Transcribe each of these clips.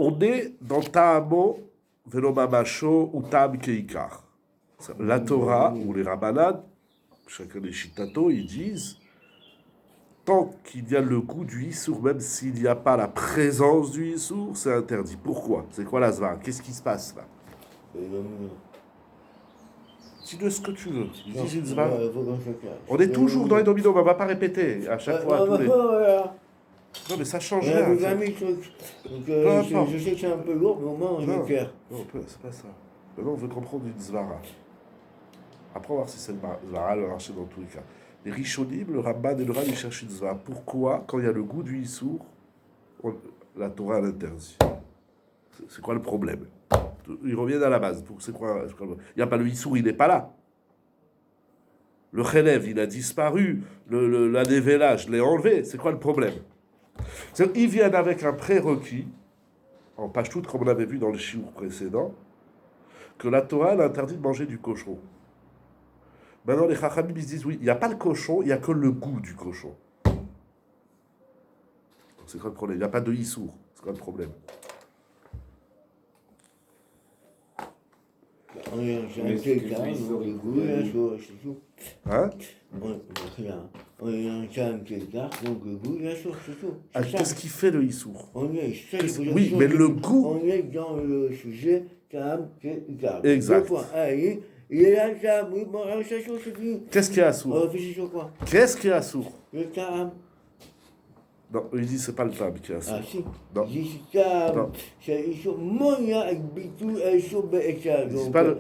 On est dans Ta'amo, Velo Mamasho ou Ta'am Keikar. La Torah ou les Rabbanan, chacun des Shitato, ils disent tant qu'il y a le goût du Issour, même s'il n'y a pas la présence du Issour, c'est interdit. Pourquoi? C'est quoi la Zvara? Qu'est-ce qui se passe là? Dis-le ce que tu veux. Dis une Zvara. On est toujours dans les dominos, on ne va pas répéter à chaque fois. Non, mais ça change rien. Vous avez mis truc. Donc, je sais que c'est un peu lourd, mais au moins, je vais faire. Non, c'est pas ça. Maintenant, on veut comprendre une Zvara. Après, on va voir si cette Zvara va marcher dans tous les cas. Les Rishonim, le Ramban et le Rav, ils cherchent une Zvara. Pourquoi, quand il y a le goût du Issour, la Torah l'interdit? C'est quoi le problème? Ils reviennent à la base. C'est quoi? Il n'y a pas le Issour, il n'est pas là. Le Chelev, il a disparu. La Nevela, je l'ai enlevé. C'est quoi le problème? Ils viennent avec un prérequis, en Pashtout, comme on avait vu dans le shiur précédent, que la Torah elle interdit de manger du cochon. Maintenant, les Chachamim ils disent oui, il n'y a pas le cochon, il n'y a que le goût du cochon. Donc, c'est quoi le problème? Il n'y a pas de Issour. C'est quoi le problème? Hein? Qu'est-ce qui fait le Issour? Oui, mais le goût. On est dans le sujet exact. Qu'est-ce qui est assourd? Qu'est-ce qui est assourd? Le Ta'am. Non, il dit c'est pas le Ta'am qui est assourd. Ah si. Non. Il dit Ta'am.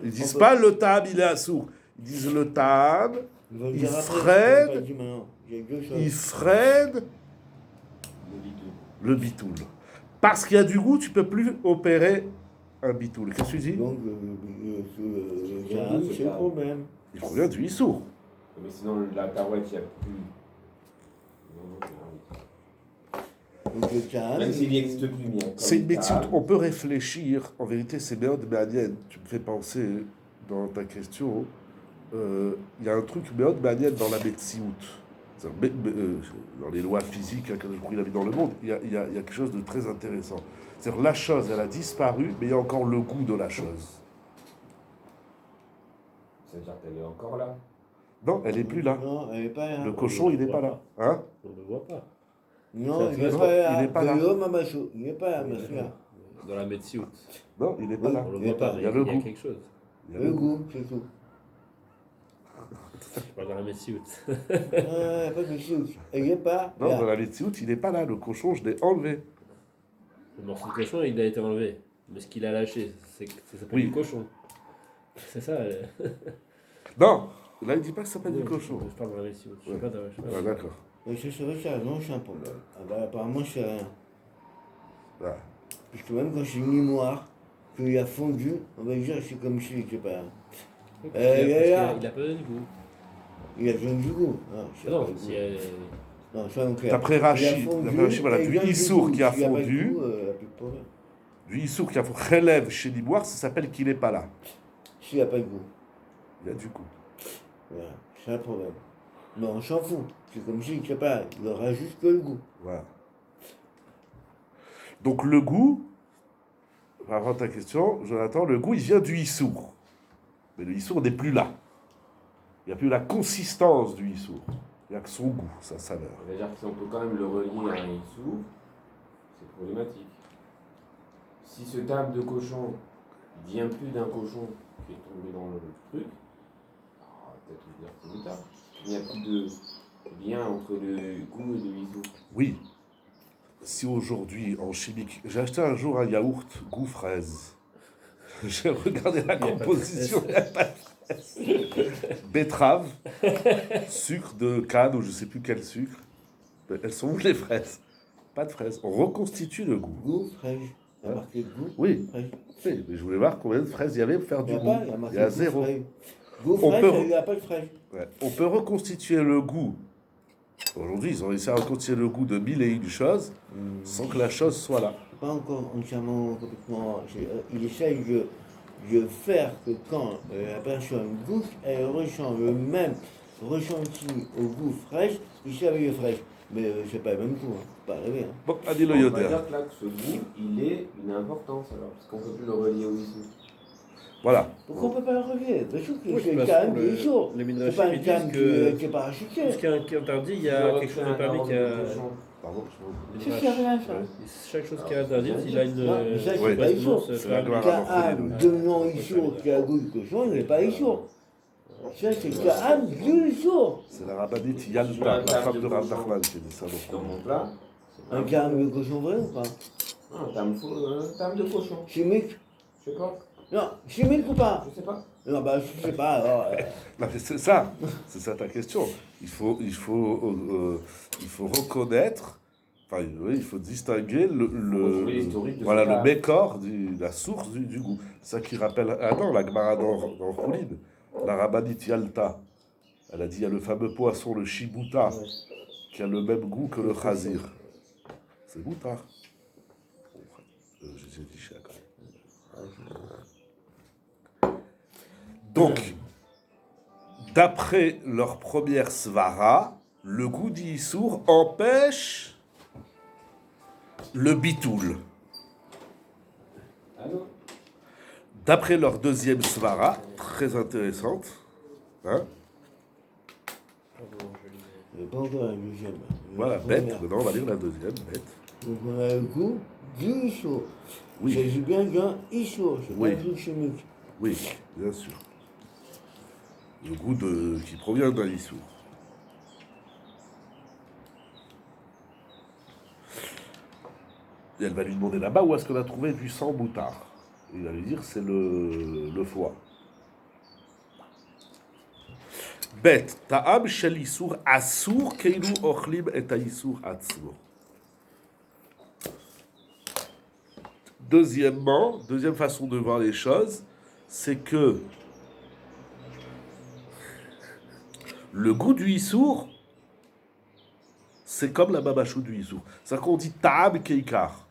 Ils disent pas le Ta'am il est assourd. Ils disent le Ta'am, il freine le bitoul. Parce qu'il y a du goût, tu peux plus opérer un bitoul. Qu'est-ce que tu dis? Donc, c'est le problème. Il provient du Issour. Mais sinon, la tarouette, il n'y a plus. Même s'il n'existe plus bien. C'est une médecine. On peut réfléchir. En vérité, c'est Méod Méanienne. Tu me fais penser dans ta question. Il y a un truc Méod Méanienne dans la médecine. Dans les lois physiques qu'il a mis dans le monde, il y a quelque chose de très intéressant. C'est-à-dire la chose, elle a disparu, mais il y a encore le goût de la chose. C'est-à-dire qu'elle est encore là? Non, elle n'est plus là. Non, elle n'est pas là. Le cochon, il n'est pas là. Hein? On ne le voit pas. Non, il n'est pas là. Il n'est pas là. Il n'est pas là, monsieur. Dans la médecine. Non, il n'est pas là. On le voit pas, Il y a le il y a goût. quelque chose. Le goût, c'est tout. Je parle dans la médecine. Pas de chute. Il n'est pas Non, là. dans la médecine, il n'est pas là. Le cochon, je l'ai enlevé. Le morceau de cochon, il a été enlevé. Mais ce qu'il a lâché, ça s'appelle du cochon. C'est ça. Non, là, il ne dit pas que ça s'appelle du cochon. Je parle dans la médecine. Je sais Ouais. pas. Ah, d'accord. Mais c'est vrai que ça, non, c'est un problème. Ah bah, apparemment, c'est rien. Ah. Puisque même quand c'est une noir, qu'il a fondu, on va dire que c'est comme si, je sais pas. Il a pas donné du goût. Il a besoin du goût. Non, si non, soyons clairs. D'après Rachid, voilà, du Issour qui a fondu, problème. du Issour qui a fondu, relève chez l'Iboire, ça s'appelle qu'il n'est pas là. S'il n'y a pas de goût. Il y a du goût. Voilà, c'est un problème. Mais on s'en fout. C'est comme si, je sais pas, il aura juste que le goût. Voilà. Donc le goût, par rapport à ta question, Jonathan, le goût, il vient du Issour. Mais le Issour n'est plus là. Il n'y a plus la consistance du Issour. Il n'y a que son goût, sa saveur. C'est-à-dire que si on peut quand même le relier à un Issour, c'est problématique. Si ce table de cochon vient plus d'un cochon qui est tombé dans le truc, on va peut-être le dire plus tard. Il n'y a plus de lien entre le goût et le Issour. Oui. Si aujourd'hui, en chimique, j'ai acheté un jour un yaourt goût fraise. J'ai regardé la composition, il n'y a pas de fraise. Betterave, sucre de canne ou je ne sais plus quel sucre. Elles sont où les fraises? Pas de fraises. On reconstitue le goût. Goût, fraîche. Il y a marqué goût. Oui. Fraîche. Oui, mais je voulais voir combien de fraises il y avait pour faire du goût. Il y a zéro. Goût On fraîche, peut- il n'y a pas de fraîche. Ouais. On peut reconstituer le goût. Aujourd'hui, ils ont réussi à reconstituer le goût de mille et une choses sans que la chose soit là. Pas encore entièrement, complètement. Il essaye de faire que quand la personne goûte, elle ressent le même ressenti au goût fraîche que si elle avait fraîche. Mais c'est pas le même goût, hein. Faut pas rêver. Hein. Bon, Adi le On va Yoder. dire que là, que ce goût, il est une importance alors, parce qu'on ne peut plus le relier au Issour. Voilà. Pourquoi on peut pas le relier? Bien sûr que Oui, c'est le parce calme que des sourds. les C'est Midrashim, pas un ils calme disent que qui est tout parachuté. ce qui est interdit, il y a quelque chose de permis qui a. Pardon, Ça sert à rien, ça. Chaque chose qui est interdite, il a une. Non, mais ça, c'est Ouais. pas Issour. C'est la permis. gloire. Kaham devenant Issour qui a goût de cochon, il n'est pas Issour. Ça, c'est Kaham du Issour. C'est la rabbinite Yalta, la femme de Rav Nachman qui a dit ça. Dans Donc. mon plat, c'est Un Kaham de cochon vrai ou pas? un terme de cochon. Chimique? Je sais pas. Non, chimique ou pas? Je sais pas. Non, bah, je sais pas, alors. Non, mais c'est ça ta question. Il faut reconnaître, enfin, oui, il faut distinguer Retrouver l'historique de voilà, ce le plat. mécor, la source du goût. Ça qui rappelle Adam, la Gemara dans Choulin, la rabbinite Yalta. Elle a dit il y a le fameux poisson, le shibuta, qui a le même goût que le chazir. C'est boutard. J'ai dit chacun. Donc, d'après leur première svara, le goût d'Issour empêche le bitoul. Allô? D'après leur deuxième svara, très intéressante, hein, Il n'y a pas encore la deuxième. voilà, La bête, première. maintenant on va lire la deuxième, bête. Donc on a le goût du Issour. Oui. Il s'agit bien d'un Issour, c'est Oui. pas un truc chimique. Oui, bien sûr. Le goût qui provient d'un Issour. Et elle va lui demander là-bas où est-ce qu'on a trouvé du sang moutard. Et il va lui dire c'est le foie. Bête, ta'am shel Issour assour keilu ochlim et Issour atzmo. Deuxièmement, deuxième façon de voir les choses, c'est que le goût du Issour, c'est comme la babachou du Issour. C'est-à-dire qu'on dit ta'am keikar.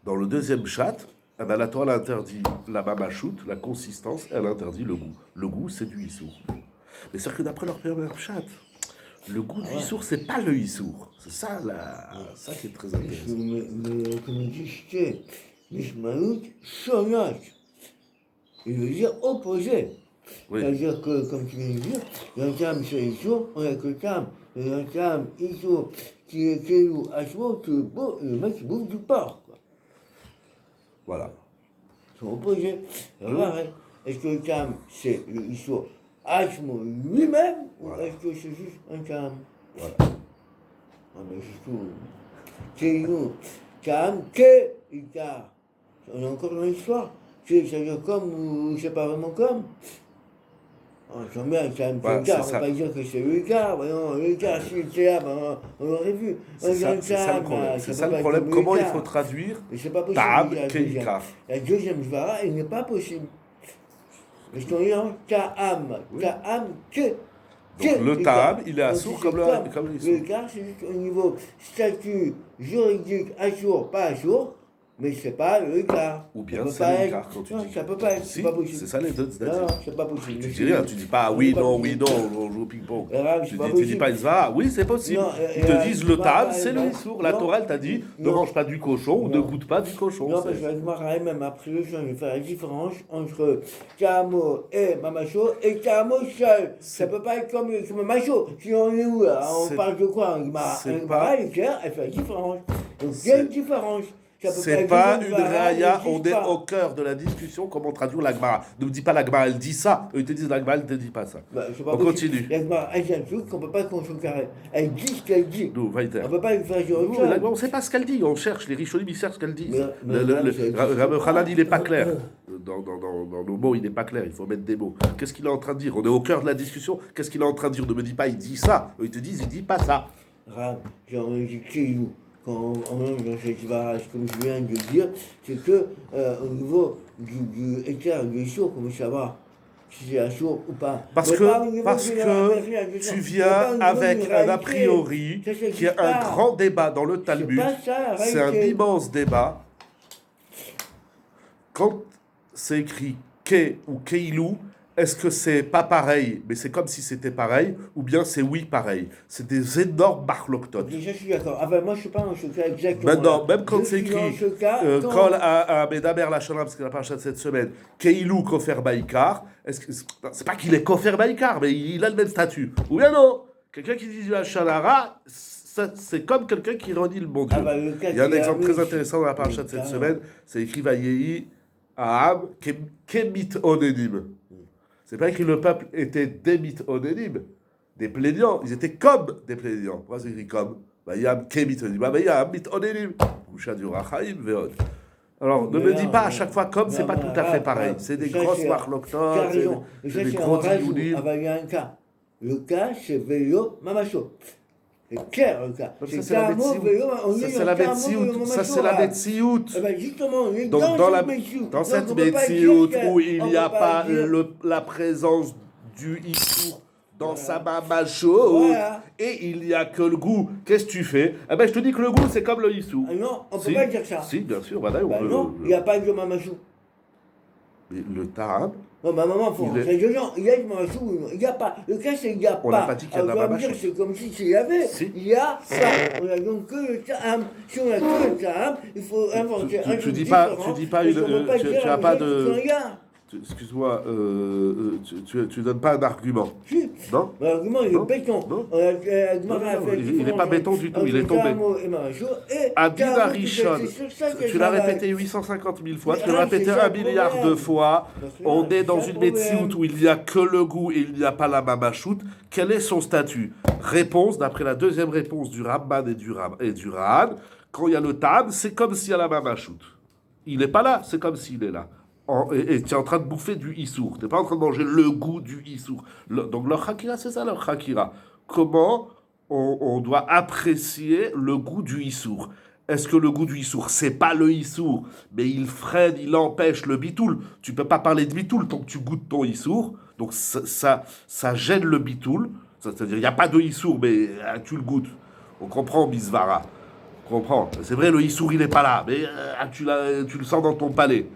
Dans le deuxième chat, la Torah interdit la babachout, la consistance, elle interdit le goût. Le goût, c'est du Issour. Mais c'est que d'après leur première chat, le goût du Issour, c'est pas le Issour. C'est ça, ça qui est très intéressant. Mais comme on dit, c'est Mishmaout Shonot. Il veut dire opposé. Oui. C'est-à-dire que, comme tu viens de dire, il y a un terme sur Issour, on a que le terme. Il y a un terme Issour qui est Kéou Hachmo, le mec qui bouffe du porc. Quoi. Voilà. Ils sont opposés. Alors, arrête. Est-ce que le terme, c'est le Issour Hachmo lui-même, Voilà. ou est-ce que c'est juste un terme? Voilà. Ah, mais c'est tout. Kéou, terme, que, Icar. On est encore dans l'histoire. C'est-à-dire comme ou c'est pas vraiment comme. Ah, j'aime bien, quand même, Voilà, le gars, on c'est va ça. pas dire que c'est le gars, voyons, le gars, s'il était là, ben, on l'aurait vu. C'est ça, le problème. C'est ça le problème. Comment il faut traduire Mais c'est pas possible. ta'am il y a la deuxième. keikar. La deuxième svara, elle n'est pas possible. Parce qu'on dit, hein, ta'am, Oui. ta'am, que. Donc le ta'am, il est assourd comme le Le Issour. gars, c'est juste au niveau statut juridique, assourd, pas assourd, mais c'est pas le gars. Ou bien Ça peut c'est pas le être- quart quand tu non, dis. ça peut pas être, Si, c'est pas possible. c'est ça les deux Non, c'est-à-dire. non, c'est pas possible. Tu Mais dis c'est- rien, tu dis pas c'est oui, pas non, possible. oui, non, on joue au ping-pong. Arabe, c'est pas Tu dis possible. pas Isva, oui, c'est possible. Non, Ils te disent le bah, ta'am, bah, c'est bah, le Issour. La non, Torah, elle t'a dit ne non. mange pas du cochon ou ne Non. goûte pas du cochon. Non, c'est- parce que la Gemara elle-même a pris le soin de faire la différence entre Kamo et Mamacho et Kamo seul. Ça peut pas être comme Macho. Si on est où là? On C'est- parle de quoi? c'est Elle pas- est claire, elle fait la différence. Donc il y a C'est- une différence. Ça peut C'est être pas deux une Gemara, raya, elles on disent est pas. au cœur de la discussion, comment traduire la Gemara. Ne me dis pas la Gemara, elle dit ça. Eux, ils te disent la Gemara, elle ne te dit pas ça. Bah, c'est pas On possible. continue. La Gemara, elle dit un truc qu'on peut pas contrecarrer. Elle dit ce qu'elle dit. Nous, Vaïter. On peut pas lui faire dire autre Nous, chose. la Gemara, on ne sait pas ce qu'elle dit, on cherche, les Rishonim, ils cherchent ce qu'elle dit. Mais c'est- Rabbi Hanan, il n'est pas clair. Dans nos mots, il n'est pas clair, il faut mettre des mots. Qu'est-ce qu'il est en train de dire? On est au cœur de la discussion. Qu'est-ce qu'il est en train de dire? Ne me dis pas, il dit ça. Eux, ils te disent, il dit pas ça. Rab, j'ai envie de quand on entre dans cette varage, comme je viens de dire, c'est que au niveau du écart, du sourd, comment savoir si c'est un sourd ou pas. Parce Mais que, pas au niveau parce de que la- tu c'est pas au viens niveau avec d'une un a réalité. priori Ça, qui est un pas. grand débat dans le C'est Talmud. pas ça, la C'est un réalité. immense débat. Quand c'est écrit Ke ou Keilu, est-ce que c'est pas pareil, mais c'est comme si c'était pareil, ou bien c'est oui pareil? C'est des énormes barloctotes. Déjà, je suis d'accord. Ah ben, moi, je suis pas dans ce cas exactement. Maintenant, là. même quand Je c'est suis dans écrit, ce cas, Kol à Medaber Lachonam, parce que la paracha de cette semaine, Keilou Kofer Baïkar, est-ce que c'est pas qu'il est Kofer Baïkar, mais il a le même statut. Ou bien non? Quelqu'un qui dit du Hachanara, c'est comme quelqu'un qui renie le bon Dieu. Ah bah, le cas Il y a un qui exemple arrive, très intéressant dans la paracha de cette carrément. semaine, c'est écrit Vayehi Aham Kemit Onenim. C'est pas écrit le peuple était des mit onenim, des plaignants. Ils étaient comme des plaignants. Pourquoi c'est écrit comme? Vayam Kemit Onenim. Vayam Mit Onenim. Boucha du Rachaim Veod. Alors, ne me dis pas à chaque fois comme, c'est pas tout à fait pareil. C'est des grosses marloctotes, c'est des gros diounim. Ah bah, il y a un cas. Le cas, c'est Vélo Mamacho. C'est clair, le cas. Ça, c'est la Metsiout. Ça, c'est la Metsiout. Eh ben, justement, on est Donc, dans cette Metsiout où il n'y a pas la présence du Issour dans sa mamacho, Voilà. et il n'y a que le goût, qu'est-ce que tu fais? Eh ben, je te dis que le goût, c'est comme le Issour. Ah non, on ne Si. peut pas dire ça. Si, bien sûr, voilà, on Bah peut. non, il n'y a pas de Mamachou. Mais le Taham, Non, ma maman, il faut Il est- rentrer dedans. Il y a du Mamachou, il n'y a pas. Le cas, c'est qu'il n'y a On pas. n'a pas dit qu'il y a de la Alors, on va me Mamachou. dire, c'est comme si s'il y avait. Si. Il y a ça. On a donc que le Taham. Si on a que le Taham, il faut inventer un tu truc dis pas différent, une- parce qu'on peut pas tu dire as à pas monsieur de- que c'est un gars. excuse-moi, tu donnes pas un argument, Si. non? L'argument, il Non. est béton. Non. Il n'est pas béton du tout, il est tombé. Adina Rishon, tu l'as répété 850 000 fois, Mais tu l'as Rav, répété c'est ça 1 le milliard problème. de fois. Parce que On là, est dans c'est ça une le problème. médecine où il n'y a que le goût et il n'y a pas la mamachout. Quel est son statut? Réponse, d'après la deuxième réponse du Ramban et du Ran, quand il y a le Tam, c'est comme s'il y a la mamachout. Il n'est pas là, c'est comme s'il est là. Et tu es en train de bouffer du issour. Tu n'es pas en train de manger le goût du issour. Donc leur chakira, c'est ça leur chakira. Comment on doit apprécier le goût du issour? Est-ce que le goût du issour, c'est pas le issour, mais il freine, il empêche le bitoul? Tu peux pas parler de bitoul tant que tu goûtes ton issour. Donc ça gêne le bitoul. C'est-à-dire, il n'y a pas de issour, mais tu le goûtes. On comprend, Bisvara. On comprend. C'est vrai, le issour, il n'est pas là, mais tu le sens dans ton palais.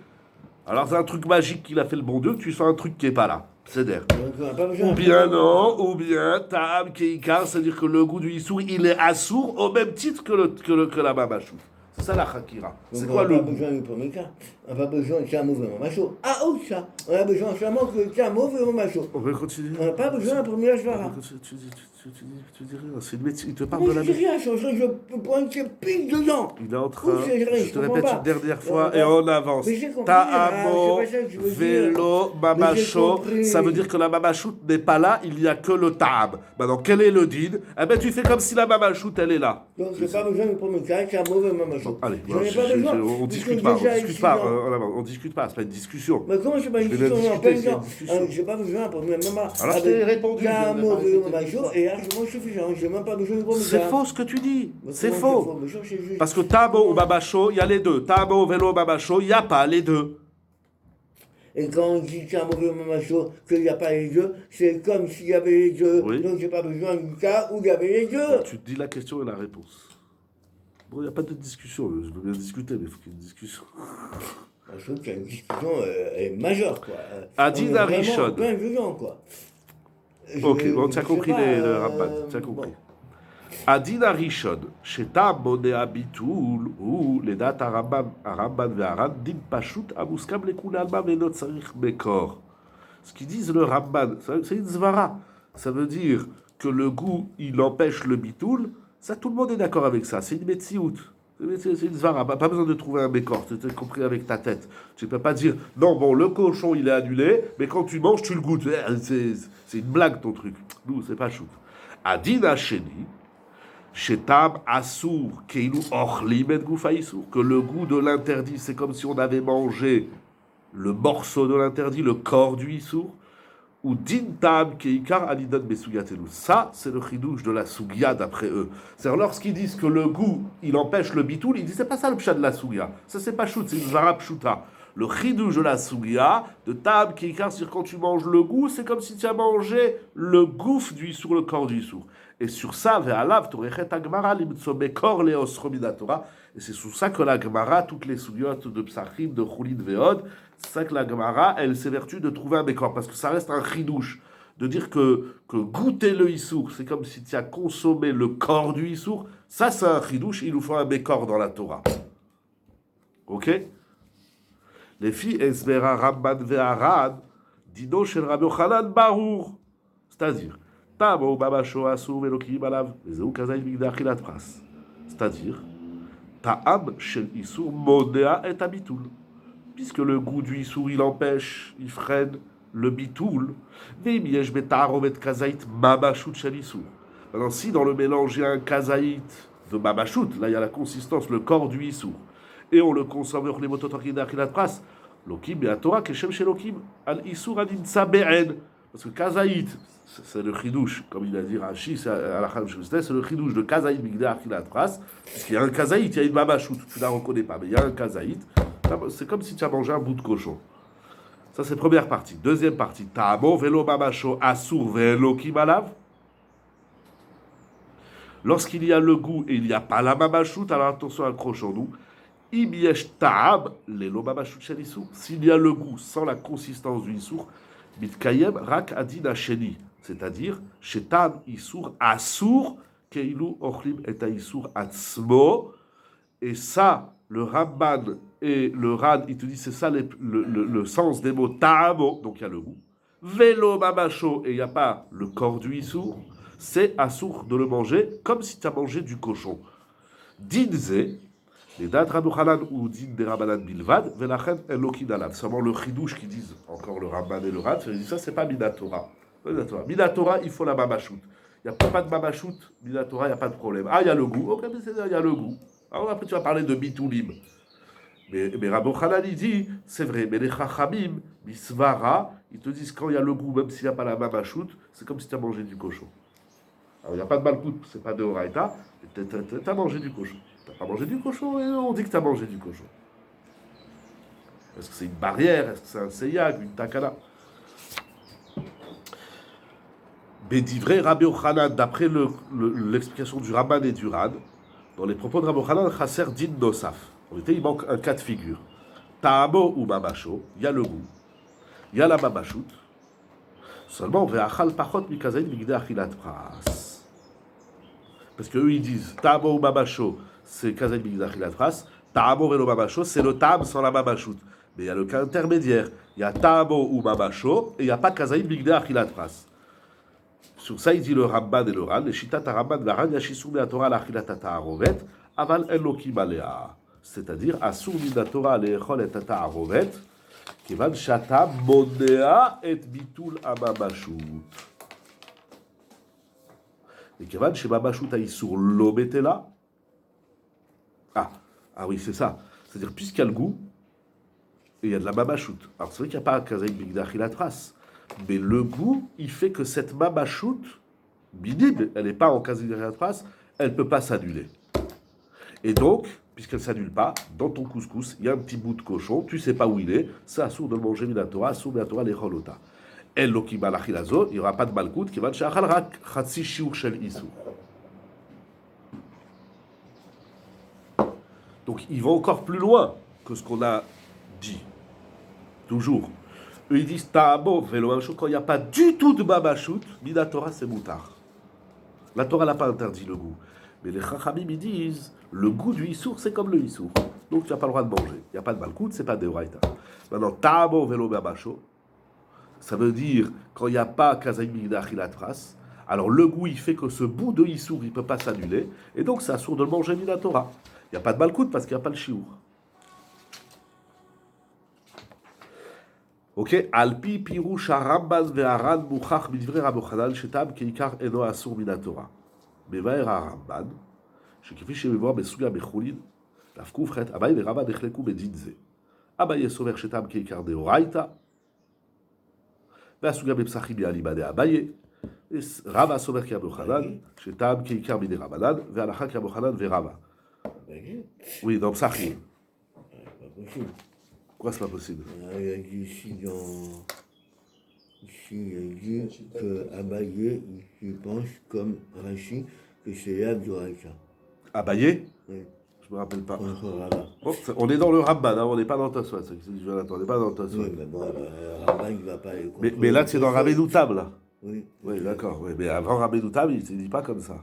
Alors c'est un truc magique qu'il a fait le bon Dieu, que tu sens un truc qui n'est pas là. C'est d'air. Donc, on n'a pas besoin Ou de- bien non, ou bien Tam Keikar, c'est-à-dire que le goût du issour, il est assour au même titre que la mamachou. C'est ça la chakira. C'est Donc, quoi on le n'a pas goût? besoin du premier cas. On n'a pas besoin de ça mauvais macho. Ah, oh, ça. On a besoin seulement que ça mauvais macho. On va continuer. On n'a pas besoin d'un premier On va Ashvara. continuer. Tu dis rien, c'est une médecine. Il te parle Mais de la je dis médecine. rien, je peux prendre ses pics dedans. Il est en train, Oui, c'est vrai, je je te comprends répète pas. une dernière fois Non, et non. on avance. Mais j'ai compris, Ta'amo, c'est pas ça que je veux dire. vélo, Mais j'ai mamacho, compris. ça veut dire que la mamachout n'est pas là, il n'y a que le ta'am. Maintenant, quel est le din? Eh ben, tu fais comme si la mamachout, elle est là. Donc, j'ai pas besoin du premier cas, c'est un mauvais macho. Allez, J'en voilà, ai pas besoin. on Ils discute sont pas, déjà on discute ici, pas, non. on discute pas, c'est pas une discussion. Mais comment c'est pas une Je vais discussion en discuter, plein c'est une temps discussion. J'ai pas besoin pour même maman. Alors, je t'ai répondu, Il y a un je vais mot pas de répéter macho tout. et largement suffisant. J'ai même pas besoin du premier C'est cas. faux ce que tu dis, Mais c'est comment faux. Mais je sais juste- Parce que tamo ou mamacho, il y a les deux. Tamo, vélo, mamacho, il n'y a pas les deux. Et quand on dit c'est un mauvais macho, qu'il n'y a pas les deux, c'est comme s'il y avait les deux. Oui. Donc j'ai pas besoin du cas où il y avait les deux. Tu te dis la question et la réponse. Bon, il n'y a pas de discussion, je veux bien discuter, mais il faut qu'il y ait une discussion. Je trouve qu'il y a une discussion est majeure, quoi. Adina On est vraiment Rishon. plein dedans, quoi. Ok, bon, tu as je compris sais pas, le rabbin, tu as compris. Adina Rishon, Shetam Monea Bitul, ou les dates Aramban Ve'aran, Dim Pashut, Amuskam Lekun Alma Venot Sarich Bekor. Ce qu'ils disent le Ramban, c'est une zvara. Ça veut dire que le goût, il empêche le bitoul. Ça, tout le monde est d'accord avec ça. C'est une metsiout. C'est une zvara. Pas besoin de trouver un bécor. Tu as compris avec ta tête. Tu ne peux pas dire, non, bon, le cochon, il est annulé, mais quand tu manges, tu le goûtes. C'est une blague, ton truc. Nous, c'est pas chou. Adina Sheni, Shetam Assour, Keilu Orlim et Goufa Issour, que le goût de l'interdit, c'est comme si on avait mangé le morceau de l'interdit, le corps du Issour, ou Dintam Keikar Anidan Besugatelou. Ça, c'est le chidouche de la Sugia d'après eux. C'est-à-dire, lorsqu'ils disent que le goût, il empêche le bitoul, ils disent c'est pas ça le pshat de la Sugia. Ça, c'est pas chout, c'est une zara pshuta. Le chidouche de la sougia, de tab, kikar, c'est quand tu manges le goût, c'est comme si tu as mangé le gouffre du issour, le corps du issour. Et sur ça, ve'alav, torechet agmara, limtsobe kor leos rominatora. Et c'est sur ça que la Gemara, toutes les sougiotes de Psachim, de Choulin Veod, c'est ça que la Gemara, elle s'évertue de trouver un bécor. Parce que ça reste un chidouche. De dire que goûter le issour, c'est comme si tu as consommé le corps du issour. Ça, c'est un chidouche. Il nous faut un bécor dans la Torah. Ok? Les filles, Esbera, Ramban, Ve'arad, Dino, Shel Rabbi Yochanan, Barour. C'est-à-dire, Tamo, Babasho, Asur, Velokim, Alav, Vezeu, Kazaï, Migdar, Chilat, Pras. C'est-à-dire, Ta'am shel Issour modéa et abitoul. Puisque le goût du Issour, il empêche, il freine le bitoul. Veim yesh betarovet kazaït mabashut shel Issour. Maintenant, si dans le mélange, il y a un kazaït de mabashut, là il y a la consistance, le corps du Issour, et on le consomme, les mototorkin d'achilat pras, lokim et Torah keshem shelokim, al Issour adin sabe'en. Parce que kazaït, c'est le chidouche, comme il a dit Rashi, c'est le chidouche de kazaït migdé achilat pras, puisqu'il y a un kazaït, il y a une mabashut, tu ne la reconnais pas, mais il y a un kazaït, c'est comme si tu as mangé un bout de cochon. Ça, c'est première partie. Deuxième partie, ta'amo velo mabasho asur velo kimalav. Lorsqu'il y a le goût et il n'y a pas la mabashut, alors attention, accrochons-nous. Im yesh ta'am lelo mabashut shel isur. S'il y a le goût sans la consistance du isur, mitkayem rak adin hasheni. C'est-à-dire, shetam isur asur keilu ochlim et isur atzmo. Et ça, le Ramban et le Ran, il te dit, c'est ça le sens des mots ta'amo, donc il y a le goût. Velo mamacho, et il n'y a pas le corps du issour, c'est assour de le manger comme si tu as mangé du cochon. Dinze, les dates Rabbi ou din des Rabbanan bilvad, velachen elokin alav. Seulement le chidouche qui disent, encore le Ramban et le Ran, ils disent ça, c'est pas Minatora. Minatora, il faut la mamachout. Il n'y a pas de mamachout, Minatora, il n'y a pas de problème. Ah, il y a le goût, ok, mais il y a le goût. Alors après, tu vas parler de bitoulim. Mais Rabbi Yochanan, il dit, c'est vrai, mais les chachamim, bisvara, ils te disent quand il y a le goût, même s'il n'y a pas la mamachout, c'est comme si tu as mangé du cochon. Alors il n'y a pas de malkout, c'est pas de oraïta, tu as mangé du cochon. Tu n'as pas mangé du cochon, et on dit que tu as mangé du cochon. Est-ce que c'est une barrière? Est-ce que c'est un seyag, une takana? Bédivré Rabbi Yochanan, d'après l'explication du Ramban et du Ran, dans les propos de Rabbi Yochanan, chasser din nosaf. En réalité, il manque un cas de figure. Ta'amo ou mamacho, il y a le goût, il y a la mamachout. Seulement, ve'achal pachot mikazayin migdé achilat pras. Parce qu'eux, ils disent, ta'amo ou mamacho, c'est kazayin migdé achilat pras. Ta'amo velo mamacho, c'est le ta'am sans la mamachout. Mais il y a le cas intermédiaire. Il y a ta'amo ou mamacho, et il n'y a pas kazayin migdé achilat pras. Sur ça, il dit le Ramban et le Ran, les Shitat Ramban et le Ran, Yashisou mi Torah l'achilat ta'arovet, aval elokim alea. C'est-à-dire, asur min Torah le'echol et ta'arovet, kivan shata monea et bitul amamashut. Et kivan shemamashut aïsur lo betela. Ah oui, c'est ça. C'est-à-dire, puisqu'il y a le goût, et il y a de la mamashut. Alors, c'est vrai qu'il n'y a pas un kazaïk bigdachilat ras. Mais le goût, il fait que cette mamachout, minime, elle n'est pas en kazaïk, elle ne peut pas s'annuler. Et donc, puisqu'elle ne s'annule pas, dans ton couscous, il y a un petit bout de cochon, tu ne sais pas où il est, c'est assour de le manger minatora, assour minatora les cholota. El loki malachilazo, il n'y aura pas de malkout, qui va te shachal rak chatsi shiur shel isou. Donc, il va encore plus loin que ce qu'on a dit. Toujours. Eux, ils disent ta'amo velo mamachout, quand il n'y a pas du tout de mamachout, minatora c'est moutard. La Torah n'a pas interdit le goût. Mais les chachamim, ils disent, le goût du issour, c'est comme le issour. Donc tu n'as pas le droit de manger. Il n'y a pas de malkout, c'est pas de oraïta. Maintenant, ta'amo velo mamacho, ça veut dire, quand il n'y a pas kazaïm migdé achilat pras, alors le goût, il fait que ce bout de issour, il ne peut pas s'annuler, et donc c'est assour de le manger minatora. Il n'y a pas de malkout parce qu'il n'y a pas le chiour. Ok, alpi pirouche Ramban ve'aran muchach midvrei Rabbi Yochanan shetam keikar eno asur minatora. מבאר הרמב"ן, שכפי שמבואר בסוגיה בחולין, דף ק"ח, אביי ורבא נחלקו בדין זה. אביי סובר שטעם כעיקר דאורייתא, והסוגיה בפסחים היא אליבא דאביי, רבא סובר כרבי יוחנן, שטעם כעיקר מדרבנן, והלכה כרבי יוחנן ורבא. Oui, dans Psachim. Pourquoi c'est pas possible? Il a dit ici, il a dit que Abaye, il pense comme Rachid que c'est l'âme du Raïcha. Abaye? Oui. Je me rappelle pas. Contre Rabat. Bon, on est dans le Ramban, hein, on n'est pas dans Tosfot. On n'est pas dans Tosfot. Oui, mais bon, Rabat, il ne va pas aller contre. Mais là, c'est dans Rabbeinu Tam, là. Oui. Oui, d'accord. Oui, mais avant Rabbeinu Tam, il ne se dit pas comme ça.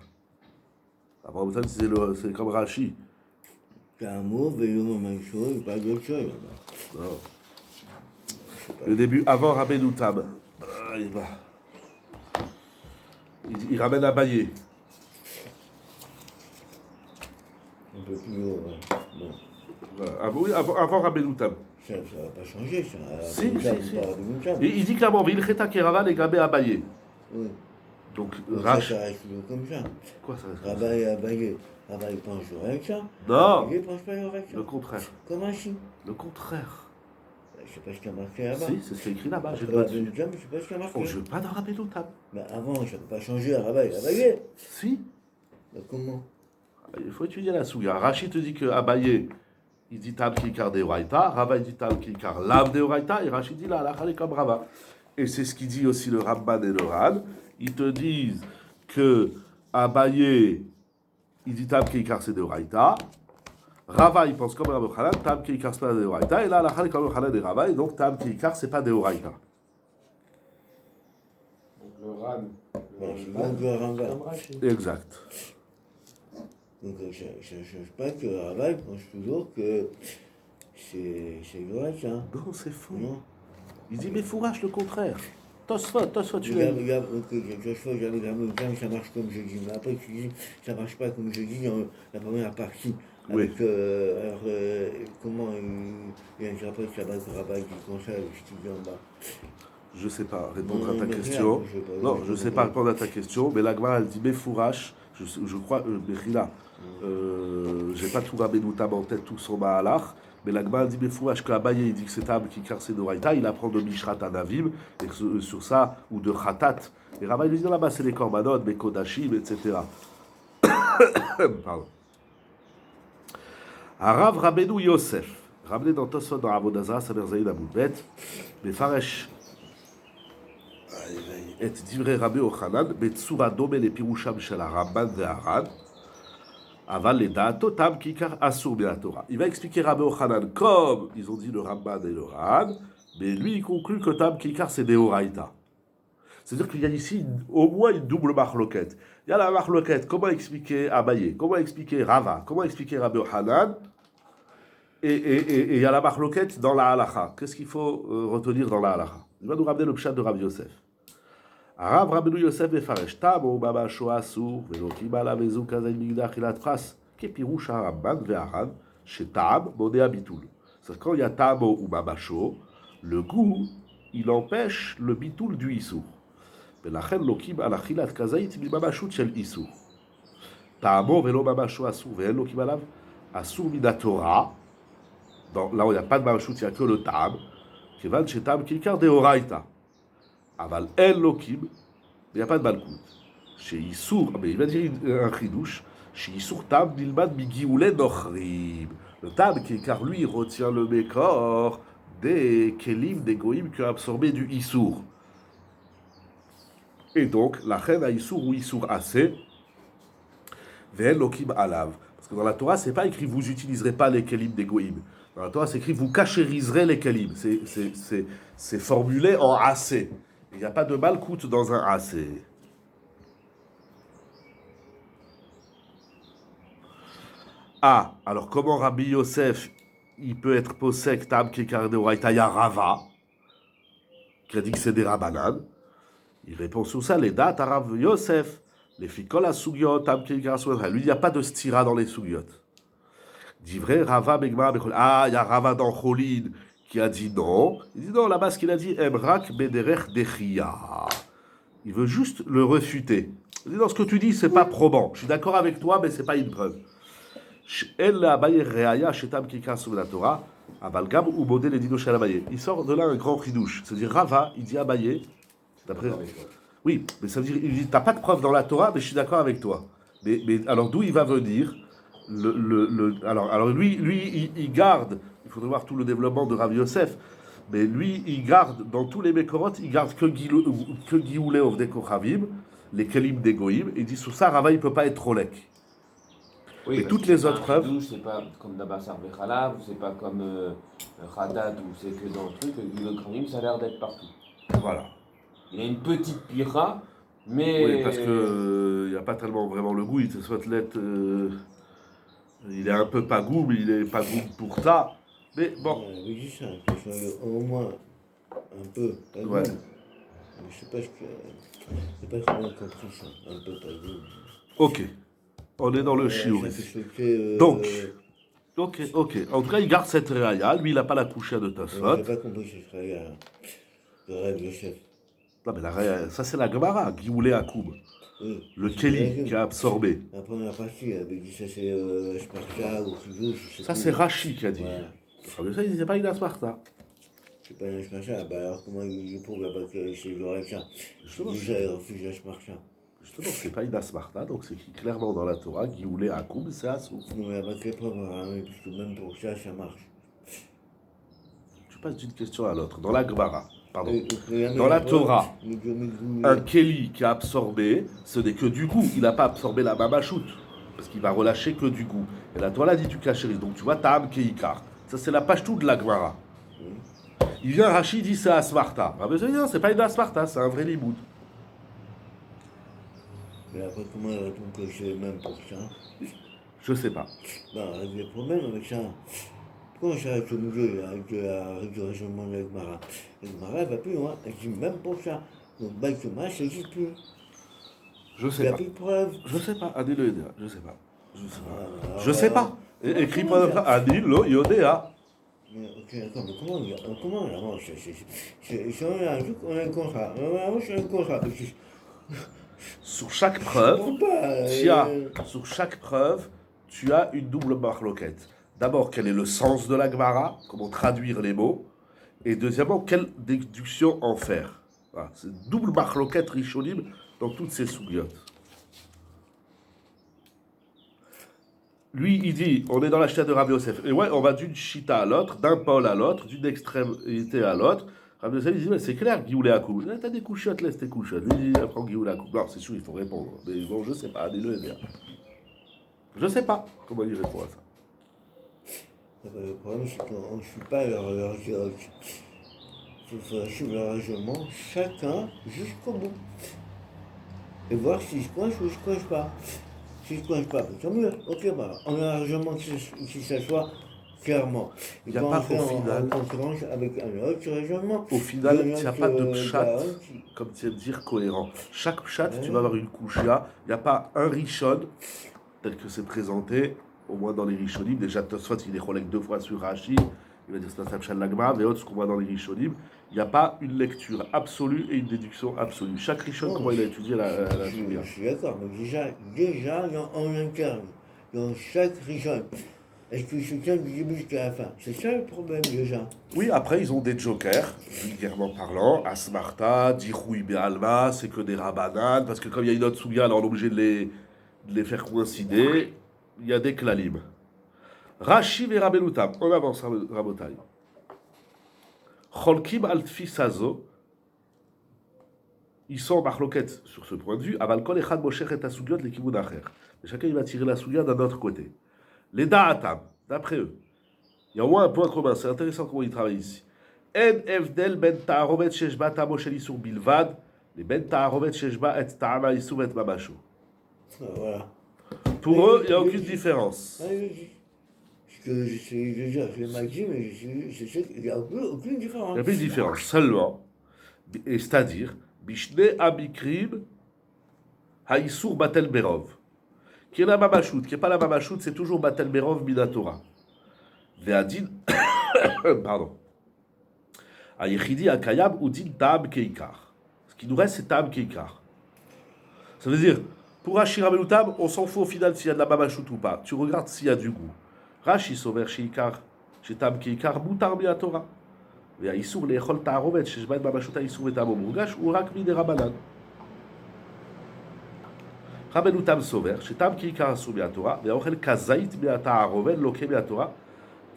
Avant Rabbeinu Tam, c'est comme Rashi. C'est un mot, vélo, même chose, il parle d'autre chose là-bas. Non. Le début, avant Rabbeinu Tam. Il va. Il ramène Abaye. Un peu plus haut, ouais. Bon. Voilà. Oui, avant Rabbeinu Tam. Ça ne va pas changer, ça. Si. Et... Et il dit clairement, Vilcheta Kerava les Gabé Abaye. Oui. Donc, Donc Rach. ça reste comme ça. Quoi ça reste comme ça? Rabat et Abaye. Rabat, il pense avec ça. Non, Abaye, il pense pas avec ça. le contraire. Comment si? Le contraire. Je sais pas ce qu'il y a marqué là-bas. Si, c'est ce qui est écrit là-bas, j'ai le Rabat, doigt dessus. je sais pas ce qu'il y a marqué. Oh, je veux pas dans Rabbeinu Tam. Mais avant, ça ne peut pas changer à Rabat et Abaye. Si. Mais comment? Il faut étudier la Souga. Rachid te dit que Abaye, il dit Tam Kikar de Oraita, Rava il dit Tam Kikar Lav de Oraita, et Rachid dit là, la comme Rava. Et c'est ce qu'il dit aussi le Ramban et le Ran. Ils te disent que Abaye, il dit Tam Kikar c'est de Oraita. Rava, il pense comme Rabbi Hanan, Tam Kikar c'est pas de Oraita, et là, la comme Hanan et Rava, et donc Tam Kikar c'est pas de Oraita. Donc le Ran, Bon, c'est bon que Rabat. comme Rachid. Exact. Donc ça ne change pas que Rabat pense toujours que c'est correct, hein. Non, c'est faux. Non. Il dit, mais fourrage le contraire. Tosfot, tu l'as. Regarde, chaque fois j'avais la même temps, ça marche comme je dis. Mais après, tu dis, ça marche pas comme je dis dans la première partie. Oui. Avec, comment il interprète Rabat qui conseille ce qu'il dit en bas. Je sais pas répondre Non, à ta mais question. rien, je sais pas, Non, je je sais sais pas. pas répondre à ta question, mais la Gemara, elle dit Mefourash, je crois, Bechila, j'ai pas tout Rabbeinu Tam en tête, tout son Mahalach, mais la Gemara, elle dit Mefourash, que Abaye, il dit que c'est Tam qui carse d'Oraïta, il apprend de Mishrat Anavim, et que sur ça, ou de Khatat. Et Rabba, il lui dit là-bas, c'est les Korbanot, les Kodashim, etc. Pardon. Arav Rabbeinu Yosef, ramené dans Tosfot dans Avodazara, Samer Zaïd Amoudbet, Mefaresh. את דברי רבי יוחנן בצורה דומה לפירושם של הרמב"ן והר"ן, אבל לדעתו תם כיכר אסור מן התורה. Il va expliquer Rabbi Yochanan comme ils ont dit le Ramban et le Ran, mais lui il conclut que Tam Kikar c'est des Horaïta. C'est-à-dire qu'il y a ici au moins une double marloquette. Il y a la marloquette, comment expliquer Abaye, comment expliquer Rava, comment expliquer Rabbi Yochanan, et il y a la marloquette dans la halacha. Qu'est-ce qu'il faut retenir dans la halacha? Il va nous ramener le pshat de Rabbi Yosef. הרב רבנו יוסף מפרש, תמו במשהו אסור, ולא קיבל וזו כזה מגדל אכילת פרס, כפירוש הרמב"ן והר"ן, שטעם מונע ביטול. C'est quand il y a tamo ou mamasho, le goût, il empêche le bitoul du issour. ולכן לוקים על אכילת כזית מממשות של איסור. טעמו ולא ממשו אסור, ואין לוקים עליו, אסור מן התורה, là où il n'y a pas de mamashut, il n'y a que le טעם, כיוון שטעם כעיקר דאורייתא. אבל אין לוקים, il n'y a pas de malkout. Chez Issour, mais il va dire un chidouche, chez Issour Tam nilmad migioulé nochrim. Le Tam, car lui, retient le mécor des kelim, des goïm qui ont absorbé du Issour. Et donc, la reine a Issour ou Issour assez, ve'en lokim alav. Parce que dans la Torah, c'est pas écrit vous n'utiliserez pas les kelim des goïm. Dans la Torah, c'est écrit vous cachériserez les kelim. C'est formulé en assez. Il n'y a pas de malkout dans un assez. Ah, alors comment Rabbi Yosef, il peut être posek tam kekar de oraita, il y a Rava, qui a dit que c'est des Rabanan. Il répond sur ça, les dates à Rabbi Yosef, les fikol à sugyot, tam kekar sugyot. Lui, il n'y a pas de stira dans les sugyot. Dit vrai, Rava begma bechol. Ah, il y a Rava dans Cholin, qui a dit non. Il dit non, là-bas, ce qu'il a dit, Emrak bederech dechia. Il veut juste le refuter. Il dit non, ce que tu dis, c'est pas probant. Je suis d'accord avec toi, mais c'est pas une preuve. Il sort de là un grand chidouche. C'est-à-dire Rava, il dit Abaye, d'après. Oui, mais ça veut dire, il dit, t'as pas de preuve dans la Torah, mais je suis d'accord avec toi. Mais alors d'où il va venir alors lui, il garde. il faudrait voir tout le développement de Rav Yosef. Mais lui, il garde, dans tous les Mekorot, il garde que Gioulé Ovdei Kochavim, les Kelim des Goïm, et il dit sur ça, Rava, il ne peut pas être Rolek. Oui, Et parce toutes que les c'est pas autres un preuves. chidouche, c'est pas comme Dabassar Bechalav, ou c'est pas comme Haddad, où c'est que dans le truc, le Kramim, ça a l'air d'être partout. Voilà. Il a une petite pira, mais. Oui, parce que il n'y a pas tellement vraiment le goût, il te souhaite l'être. Il est un peu pas goût, mais il est pas goût pour ça. Mais bon. On avait dit ça, qu'il soit au moins un peu pas Ouais. goût. Mais je sais pas ce que. Je sais pas si on a compris ça. Un peu pas goût. Ok. On est dans le Ça chiour fait ici. sauter, Donc. Ok. En tout cas, il garde cette réaïa. Lui, il n'a pas la couche de Tosfot. j'ai pas compris ce frère de rêve de chef. Non, mais la réaïa, ça, c'est la Gemara, Gioulé Akoum. Oui. Le C'est Kéli vrai qui que a absorbé. la première partie, elle avait dit ça c'est Sparta ou Fidou, je sais Ça, plus. c'est Rachi qui a dit. Voilà. Enfin, ça, il disait pas il a Sparta. C'est pas un Sparta, bah alors comment il prouve là-bas que c'est le ça. Justement, Déjà, il refuse la Sparta. Justement, c'est pas Ida Sparta, donc c'est écrit clairement dans la Torah, Gioulé Akoum, c'est Asou. Non, mais là-bas, quelle preuve, hein, parce que même pour ça, ça marche. Tu passes d'une question à l'autre. Dans la Gemara, pardon. Et Dans la Torah, un un Kéli qui a absorbé, ce n'est que du goût. Il n'a pas absorbé la Mamachout, parce qu'il va relâcher que du goût. Et la Torah dit du Kacheris. Donc tu vois, Ta'am Keikar. Ça, c'est la page tout de la Gemara. Il vient, Rachid dit c'est Asmarta. Ah, mais non, c'est pas une Asmarta, c'est un vrai Limoud. Mais après, comment il répond que c'est même pour ça? Je sais pas. Bah, il y a des problèmes avec ça. Pourquoi on s'arrête au milieu avec le raisonnement de l'Agmara? L'Agmara, elle va plus loin, elle dit même pour ça. Donc, Baïkoma, ça n'existe plus. Je Il sais n'y a pas. plus de preuves. Je sais pas. Adil le Yodéa. Je sais pas. Je sais pas. Alors, Je sais pas. Écrit comment pas Adil le Yodéa. Mais, ok, d'accord, mais comment vraiment, si on a un truc, on a un contrat. Moi, je suis un contrat. Sur chaque Je preuve, comprends pas. sur chaque preuve, tu as une double marloquette. D'abord, quel est le sens de la Gemara, comment traduire les mots, et deuxièmement, quelle déduction en faire. Voilà, c'est double marloquette rishonim dans toutes ces sougiotes. Lui, il dit, on est dans la chita de Rabbi Yosef. Et ouais, on va d'une chita à l'autre, d'un pôle à l'autre, d'une extrémité à l'autre. Rabbi Yosef, il dit, mais c'est clair, Gioulé Akoum. T'as des couchottes, laisse tes couchottes. Lui, il dit, apprends Gioulé Akoum. Non, c'est sûr, il faut répondre. Mais bon, je sais pas, dis-le bien. Je sais pas comment il répond à ça. Le problème, c'est qu'on ne suit pas leur dialogue. Il faut suivre leur raisonnement, chacun jusqu'au bout. Et voir s'ils se coincent ou ils ne se coincent pas. S'ils ne se coincent pas, tant mieux. Ok, bah, on a un raisonnement qui s'assoit clairement. Il n'y a pas au final. En concurrence avec un autre raisonnement. Au final, il n'y a pas de pshat, Gaon comme tu viens de dire, cohérent. Chaque pshat, tu vas avoir une couchia. Il n'y a pas un rishon, tel que c'est présenté, au moins dans les rishonim. Déjà, Tosfot, il est relègue 2 fois sur Rashi. Il va dire c'est un pshat lagma, mais autre, ce qu'on voit dans les rishonim, il n'y a pas une lecture absolue et une déduction absolue. Chaque rishon, comment il a étudié la Suria. Je suis d'accord, mais déjà en interne, dans chaque région, est-ce qu'ils soutiennent du début jusqu'à la fin? C'est ça le problème déjà. Oui, après, ils ont des jokers, vulgairement parlant. Asmarta, Diroui Be'alma, c'est que des rabanan, parce que comme il y a une autre souga, alors on est obligé de les faire coïncider. Il y a des klalim. Rashi et Rabelutam, on avance, Rabotai. Cholkim al Tfisazo, ils sont en marloquette sur ce point de vue. Aval kol echad mosher et asugyot le kivun acher. Chacun il va tirer la souga d'un autre côté. Les da'atam, d'après eux, il y a au moins un point commun, c'est intéressant comment ils travaillent ici. En evdel ben ta'arovet sheshba ta'amo shel isur bilvad, les ben ta'arovet sheshba et ta'ama isur et mamasho. Voilà. Pour eux, il n'y a aucune différence. Ce que j'essaie de dire, je l'ai mal dit, mais je sais qu'il n'y a aucune différence. Il n'y a plus de différence. Seulement, et c'est-à-dire, Bishne Abikrim Haïsour Batel Berov. Qui est la Mamachout, qui n'est pas la Mamachout, c'est toujours Batel Berov Minatora. Ve'adin, pardon. Ayechidi Akayab Udin Taam Keikar. Ce qui nous reste, c'est Taam Keikar. Ça veut dire, pour Rashi Rabelutam, on s'en fout au final s'il y a de la Mamachout ou pas. Tu regardes s'il y a du goût. Rashi Sover Sheikar, chez Taam Keikar, Moutar Minatora. והאיסור לאכול תערובת שיש בה את ממשות האיסור וטעמו מורגש הוא רק מידי רבנן. רבנו תם סובר שטעם כעיקר אסור מהתורה והאוכל כזית מהתערובת לוקה מהתורה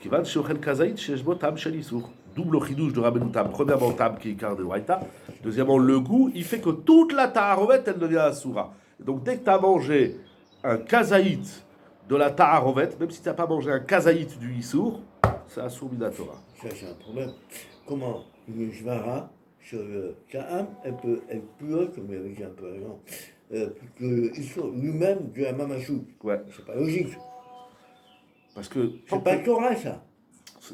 Kivan Sheochel Kazaït Sheshbo Tam Shel Issour. Double chidouche de Rabbeinu Tam. Premièrement, Tam qui est Ikar de Wraïta. Deuxièmement, le goût, il fait que toute la Taharovet, elle devient Asura. Donc dès que tu as mangé un Kazaït de la Taharovet, même si tu n'as pas mangé un Kazaït du Issour, c'est Assour Minatora. Ça, c'est un problème. Comment une Jvara sur le Kaam, elle peut être plus haute, comme il avait dit un peu avant, que l'Issour lui-même de la Mamachou. Ouais. C'est pas logique. Parce que. C'est pas Torah, ça.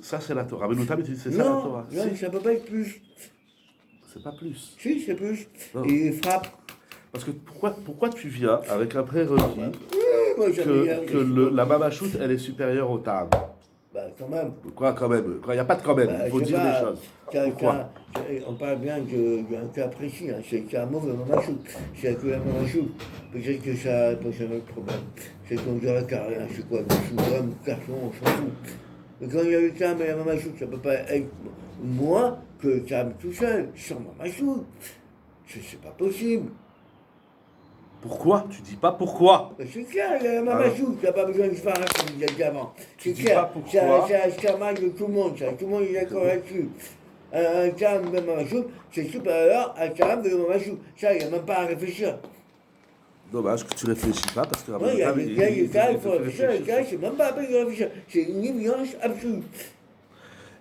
Ça, c'est la Torah. Rabbeinu Tam, c'est ça la Non, Torah. non, Si. ça peut pas être plus. C'est pas plus. Si, c'est plus. Non. Et il frappe. Parce que pourquoi tu viens avec un prérequis Moi, j'avais que la Mamachout, elle est supérieure au Tam? Bah, quand même. Quoi, quand même? Il n'y a pas de quand même. Bah, Il faut je sais dire pas, des choses. Pourquoi? On parle bien d'un cas précis, hein. C'est un mauvais mamachou. C'est que la mamachou. Peut-être que ça pose un autre problème. C'est qu'on dirait carré, c'est quoi, du chou-homme, carton, on s'en fout. Mais quand il y a le Tam et la mamachou, ça peut pas être moins que le Tam tout seul, sans mamachou. C'est pas possible. Pourquoi? Tu dis pas pourquoi? Mais c'est clair, il y a la mamachou, tu n'as pas besoin de faire comme il a dit avant. C'est dis clair, pas pourquoi. c'est un escarmage de tout le monde, ça. Tout le monde est d'accord là-dessus. Un terme de mamachou, c'est supérieur à un terme de mamachou. Ça, il n'y a même pas à réfléchir. Dommage que tu réfléchis pas parce que Oui, il y a des cas, il faut réfléchir, les réfléchir. cas, c'est même pas à peine de réfléchir. C'est une évidence absolue.